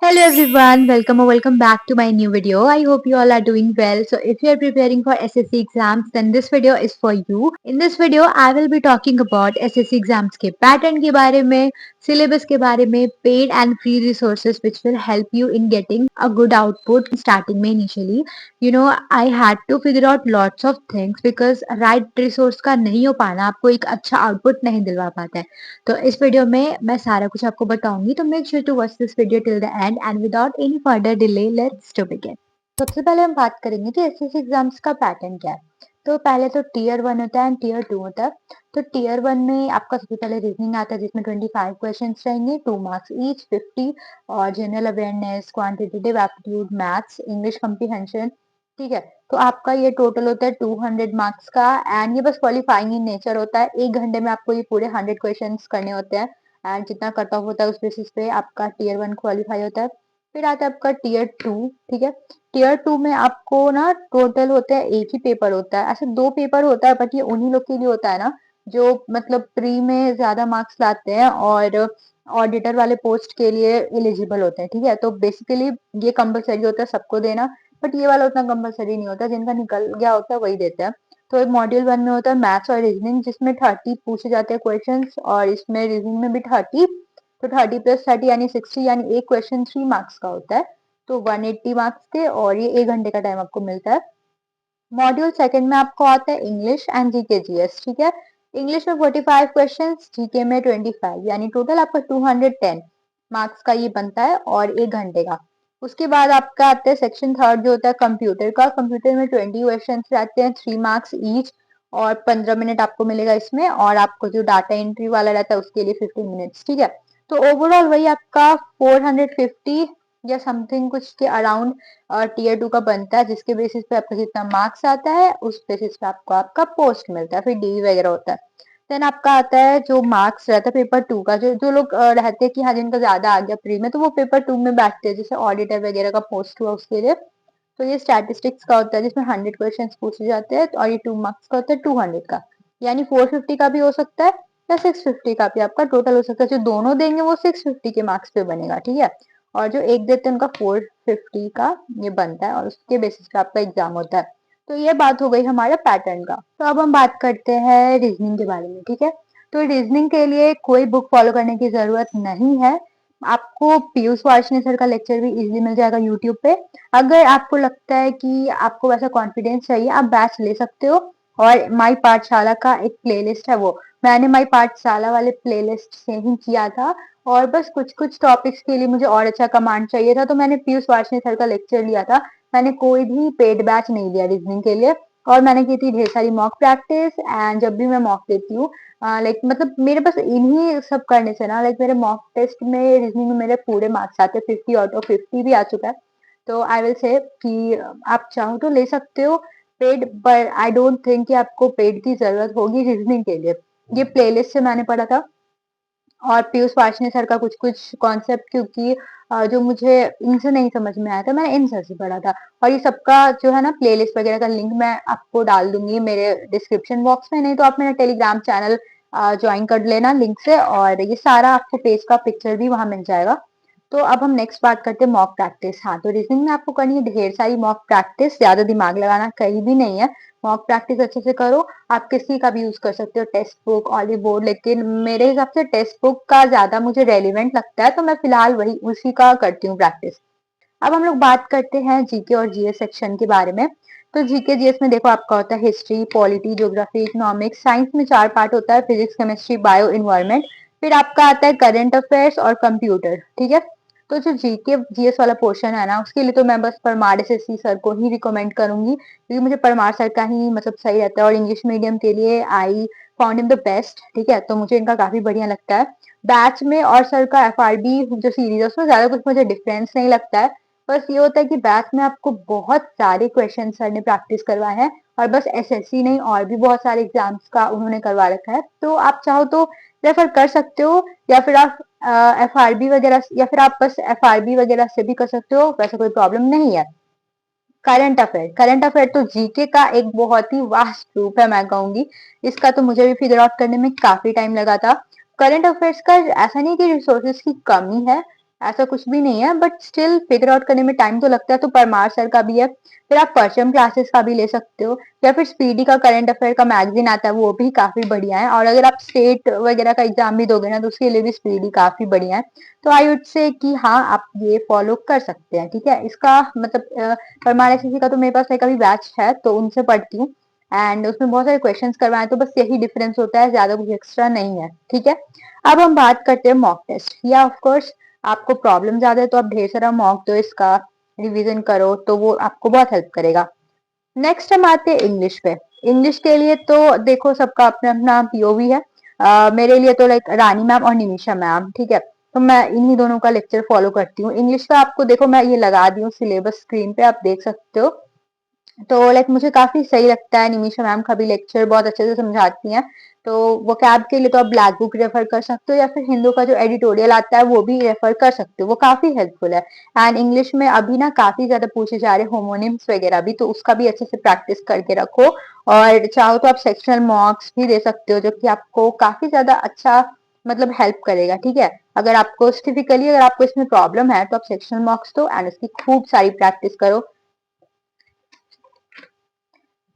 Hello everyone, welcome or welcome back to my new video. I hope you all are doing well. So if you are preparing for SSC exams, then this video is for you. In this video, I will be talking about SSC exams के pattern के बारे में, syllabus के बारे में, paid and free resources which will help you in getting a good output starting में initially. I had to figure out lots of things because right resource का नहीं हो पाना आपको एक अच्छा output नहीं दिलवा पाता है. तो इस वीडियो में मैं सारा कुछ आपको बताऊंगी, तो make sure to watch this video till the end and without any further delay let's to begin. सबसे पहले हम बात करेंगे कि एसएससी एग्जाम्स का पैटर्न क्या है। तो पहले तो टीयर 1 होता है एंड टीयर 2 होता है। तो टीयर 1 में आपका सबसे पहले रीजनिंग आता है जिसमें 25 क्वेश्चंस रहेंगे, 2 मार्क्स ईच, 50 और general awareness, quantitative aptitude, maths, English comprehension. ठीक है, तो आपका ये टोटल होता है 200 मार्क्स का एंड ये बस क्वालिफाइंग इन नेचर होता है। 1 घंटे में आपको ये पूरे 100 क्वेश्चंस करने होते हैं एंड जितना कट ऑफ होता है उस बेसिस पे आपका टीयर 1 क्वालिफाई होता है। फिर आता है आपका टीयर 2। ठीक है, टीयर 2 में आपको ना टोटल होता है एक ही पेपर होता है, ऐसे 2 पेपर होता है बट ये उन्हीं लोग के लिए होता है ना जो मतलब प्री में ज्यादा मार्क्स लाते हैं और ऑडिटर वाले पोस्ट के लिए एलिजिबल होते हैं। ठीक है, तो बेसिकली ये कंपलसरी होता है सबको देना, बट ये वाला उतना कंपलसरी नहीं होता, जिनका निकल गया होता है वही देते हैं। तो मॉड्यूल 1 में होता है मैथ्स और रीजनिंग जिसमें 30 पूछे जाते हैं क्वेश्चंस और इसमें रीजनिंग में भी 30। तो 30 प्लस 30 यानी 60, यानी एक क्वेश्चन 3 मार्क्स का होता है, तो 180 मार्क्स के और ये 1 घंटे का टाइम आपको मिलता है। मॉड्यूल सेकंड में आपको आता है इंग्लिश एंड जीके जीएस। ठीक है, इंग्लिश में 45 क्वेश्चंस, जीके में 25, यानी टोटल आपका 210 मार्क्स का ये बनता है और 1 घंटे का। उसके बाद आपका आता है सेक्शन थर्ड जो होता है कंप्यूटर का। कंप्यूटर में 20 क्वेश्चन रहते हैं, 3 मार्क्स ईच और 15 मिनट आपको मिलेगा इसमें, और आपको जो डाटा एंट्री वाला रहता है उसके लिए 15 मिनट्स। ठीक है, तो ओवरऑल वही आपका 450 या समथिंग कुछ के अराउंड टीयर 2 का बनता है, जिसके बेसिस पे आपका जितना मार्क्स आता है उस बेसिस पे आपको आपका पोस्ट मिलता है, फिर डीवी वगैरह होता है। देन आपका आता है जो मार्क्स रहता है पेपर 2 का, जो जो लोग रहते हैं कि हाँ जिनका ज्यादा आ गया प्री में, तो वो पेपर 2 में बैठते हैं, जैसे ऑडिटर वगैरह का पोस्ट हुआ उसके लिए। तो ये स्टैटिस्टिक्स का होता है जिसमें 100 क्वेश्चन पूछे जाते हैं और ये 2 मार्क्स का होता है 200 का, यानी 450 का भी हो सकता है या 650 का भी आपका टोटल हो सकता है। जो दोनों देंगे वो 650 के मार्क्स पे बनेगा। ठीक है, और जो एक देते हैं उनका 450 का ये बनता है और उसके बेसिस पे आपका एग्जाम होता है। तो ये बात हो गई हमारे पैटर्न का। तो अब हम बात करते हैं रीजनिंग के बारे में। ठीक है, तो रीजनिंग के लिए कोई बुक फॉलो करने की जरूरत नहीं है, आपको पीयूष वार्ष्णेय सर का लेक्चर भी इजीली मिल जाएगा यूट्यूब पे। अगर आपको लगता है कि आपको वैसा कॉन्फिडेंस चाहिए आप बैच ले सकते हो, और माई पाठशाला का एक प्लेलिस्ट है, वो मैंने माई पाठशाला वाले प्लेलिस्ट से ही किया था। और बस कुछ कुछ टॉपिक्स के लिए मुझे और अच्छा कमांड चाहिए था, तो मैंने पीयूष वार्ष्णेय सर का लेक्चर लिया था। मैंने कोई भी पेड बैच नहीं लिया रीजनिंग के लिए, और मैंने की थी ढेर सारी मॉक प्रैक्टिस। एंड जब भी मैं मॉक देती हूँ लाइक मतलब मेरे पास इन्हीं सब करने से ना, लाइक मेरे मॉक टेस्ट में रीजनिंग में मेरे पूरे मार्क्स आते हैं, 50 आउट ऑफ 50 भी आ चुका है। तो आई विल से कि आप चाहो तो ले सकते हो पेड, पर आई डोंट थिंक कि आपको पेड की जरूरत होगी रीजनिंग के लिए। ये प्लेलिस्ट से मैंने पढ़ा था और पीयूष वार्ष्णेय सर का कुछ कुछ कॉन्सेप्ट, क्योंकि जो मुझे इनसे नहीं समझ में आया था मैंने इन सर से पढ़ा था। और ये सबका जो है ना प्लेलिस्ट वगैरह का लिंक मैं आपको डाल दूंगी मेरे डिस्क्रिप्शन बॉक्स में, नहीं तो आप मेरा टेलीग्राम चैनल ज्वाइन कर लेना लिंक से, और ये सारा आपको पेज का पिक्चर भी वहां मिल जाएगा। तो अब हम नेक्स्ट बात करते हैं मॉक प्रैक्टिस। हाँ, तो रीजनिंग में आपको करनी है ढेर सारी मॉक प्रैक्टिस, ज्यादा दिमाग लगाना कहीं भी नहीं है। मॉक प्रैक्टिस अच्छे से करो, आप किसी का भी यूज कर सकते हो, टेक्स्ट बुक, ऑली बोर्ड, लेकिन मेरे हिसाब से टेक्स्ट बुक का ज्यादा मुझे रेलिवेंट लगता है, तो मैं फिलहाल वही उसी का करती हूँ प्रैक्टिस। अब हम लोग बात करते हैं जीके और जीएस सेक्शन के बारे में। तो जीके जीएस में देखो आपका होता है history, polity, geography, economics, science में 4 पार्ट होता है, फिजिक्स, केमिस्ट्री, बायो, इन्वायरमेंट। फिर आपका आता है करंट अफेयर्स और कंप्यूटर। ठीक है, तो जो जीके जीएस वाला पोर्शन है ना उसके लिए तो मैं बस परमार एसएससी सर को ही रिकमेंड करूंगी, क्योंकि मुझे परमार सर का ही मतलब सही रहता है, और इंग्लिश मीडियम के लिए I found him the best. ठीक है, तो मुझे इनका काफी बढ़िया लगता है बैच में। और सर का एफआरबी जो सीरीज है उसमें ज्यादा कुछ मुझे डिफरेंस नहीं लगता है, बस ये होता है कि बैच में आपको बहुत सारे क्वेश्चन सर ने प्रैक्टिस करवाए हैं, और बस एसएससी नहीं और भी बहुत सारे एग्जाम्स का उन्होंने करवा रखा है। तो आप चाहो तो रेफर कर सकते हो, या फिर आप एफआरबी वगैरह, या फिर आप बस एफआरबी वगैरह से भी कर सकते हो, वैसे कोई प्रॉब्लम नहीं है। करंट अफेयर तो जीके का एक बहुत ही वास्ट रूप है मैं कहूंगी, इसका तो मुझे भी फिगर आउट करने में काफी टाइम लगा था। करंट अफेयर्स का ऐसा नहीं कि रिसोर्सेज की कमी है, ऐसा कुछ भी नहीं है, बट स्टिल फिगर आउट करने में टाइम तो लगता है। तो परमार सर का भी है, फिर आप परचम क्लासेस का भी ले सकते हो, या फिर स्पीडी का करंट अफेयर का मैगजीन आता है, वो भी काफी बढ़िया है। और अगर आप स्टेट वगैरह का एग्जाम भी दोगे ना, तो उसके लिए भी स्पीडी काफी बढ़िया है। तो आई वुड से कि हाँ, आप ये फॉलो कर सकते हैं, ठीक है। इसका मतलब परमार एसएससी का तो मेरे पास एक अभी बैच है, तो उनसे पढ़ती हूँ, एंड उसमें बहुत सारे क्वेश्चंस करवाए, तो बस यही डिफरेंस होता है, ज्यादा कुछ एक्स्ट्रा नहीं है, ठीक है। अब हम बात करते हैं मॉक टेस्ट। या ऑफ कोर्स आपको प्रॉब्लम ज्यादा है, तो आप ढेर सारा मॉक दो, इसका रिवीजन करो, तो वो आपको बहुत हेल्प करेगा। नेक्स्ट हम आते हैं इंग्लिश पे। इंग्लिश के लिए तो देखो, सबका अपना अपना पीओवी है। मेरे लिए तो लाइक रानी मैम और निमिषा मैम, ठीक है। तो मैं इन्हीं दोनों का लेक्चर फॉलो करती हूँ। इंग्लिश का आपको देखो, मैं ये लगा दी हूँ सिलेबस स्क्रीन पे, आप देख सकते हो। तो लाइक मुझे काफी सही लगता है, निमिषा मैम का भी लेक्चर बहुत अच्छे से समझाती हैं। तो वो कैब के लिए तो आप ब्लैक बुक रेफर कर सकते हो, या फिर हिंदू का जो एडिटोरियल आता है वो भी रेफर कर सकते हो, वो काफी हेल्पफुल है। एंड इंग्लिश में अभी ना काफी ज्यादा पूछे जा रहे होमोनिम्स वगैरह भी, तो उसका भी अच्छे से प्रैक्टिस करके रखो। और चाहो तो आप सेक्शनल मार्क्स भी दे सकते हो, जो कि आपको काफी ज्यादा अच्छा मतलब हेल्प करेगा, ठीक है। अगर आपको स्पेसिफिकली अगर आपको इसमें प्रॉब्लम है, तो आप सेक्शनल मार्क्स दो एंड इसकी खूब सारी प्रैक्टिस करो।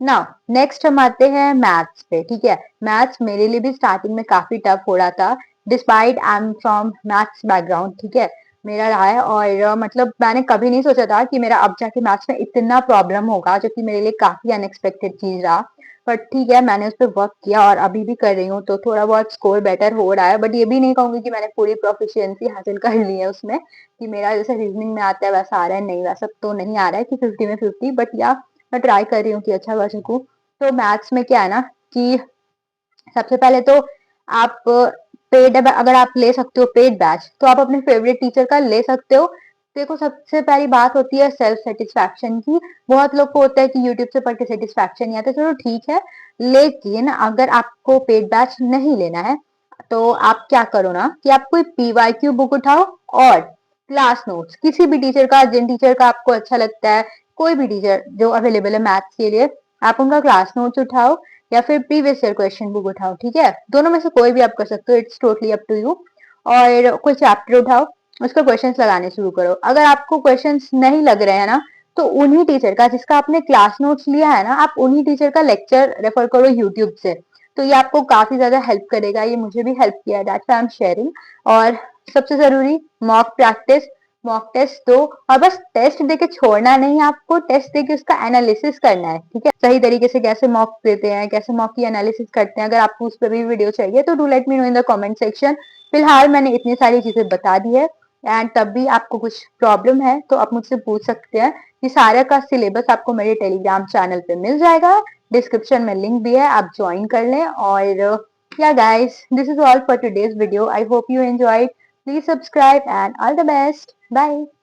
नाउ नेक्स्ट हम आते हैं मैथ्स पे, ठीक है। मैथ्स मेरे लिए भी स्टार्टिंग में काफी टफ हो रहा था, despite I am from maths background, ठीक है। मेरा रहा है, और मतलब मैंने कभी नहीं सोचा था कि मेरा अब जाके मैथ्स में इतना प्रॉब्लम होगा, जो कि मेरे लिए काफी अनएक्सपेक्टेड चीज रहा। बट ठीक है, मैंने उस पर वर्क किया और अभी भी कर रही हूँ, तो थोड़ा बहुत स्कोर बेटर हो रहा है। बट ये भी नहीं कहूंगी कि मैंने पूरी प्रोफिशिएंसी हासिल कर ली है उसमें, कि मेरा जैसे रीजनिंग में आता है वैसा आ रहा है, नहीं वैसा तो नहीं आ रहा है कि 50 में 50, बट या मैं ट्राई कर रही हूँ कि अच्छा कर सकूं। तो मैथ्स में क्या है ना, कि सबसे पहले तो आप पेड अगर आप ले सकते हो पेड बैच, तो आप अपने फेवरेट टीचर का ले सकते हो। देखो, सबसे पहली बात होती है सेल्फ सेटिस्फैक्शन की। बहुत लोग को होता है कि यूट्यूब से पढ़ के सेटिस्फैक्शन नहीं आता, चलो ठीक है। लेकिन अगर आपको पेड बैच नहीं लेना है, तो आप क्या करो ना, कि आप कोई पीवाईक्यू बुक उठाओ, और क्लास नोट्स किसी भी टीचर का, जिन टीचर का आपको अच्छा लगता है, कोई भी टीचर जो अवेलेबल है मैथ्स के लिए, आप उनका क्लास नोट्स उठाओ, या फिर प्रीवियस ईयर क्वेश्चन बुक उठाओ, ठीक है। दोनों में से कोई भी आप कर सकते हो, it's totally up to you. और कोई चैप्टर उठाओ, उसका क्वेश्चंस लगाने शुरू करो। अगर आपको क्वेश्चंस नहीं लग रहे हैं ना, तो उन्हीं टीचर का जिसका आपने क्लास नोट्स लिया है ना, आप उन्हीं टीचर का लेक्चर रेफर करो यूट्यूब से। तो ये आपको काफी ज्यादा हेल्प करेगा, ये मुझे भी हेल्प किया है, that's why I am sharing. और सबसे जरूरी, मॉक प्रैक्टिस, मॉक टेस्ट दो। और बस टेस्ट देके छोड़ना नहीं है, आपको टेस्ट देके उसका एनालिसिस करना है, ठीक है। सही तरीके से कैसे मॉक देते हैं, कैसे मॉक की एनालिसिस करते हैं, अगर आपको उस पर भी वीडियो चाहिए, तो do let me know in the comment section. फिलहाल मैंने इतनी सारी चीजें बता दी है, एंड तब भी आपको कुछ प्रॉब्लम है, तो आप मुझसे पूछ सकते हैं। ये सारा का सिलेबस आपको मेरे टेलीग्राम चैनल पे मिल जाएगा, डिस्क्रिप्शन में लिंक भी है, आप ज्वाइन कर लें। और yeah guys, this is all for today's video. I hope you enjoyed. Please subscribe and all the best. Bye.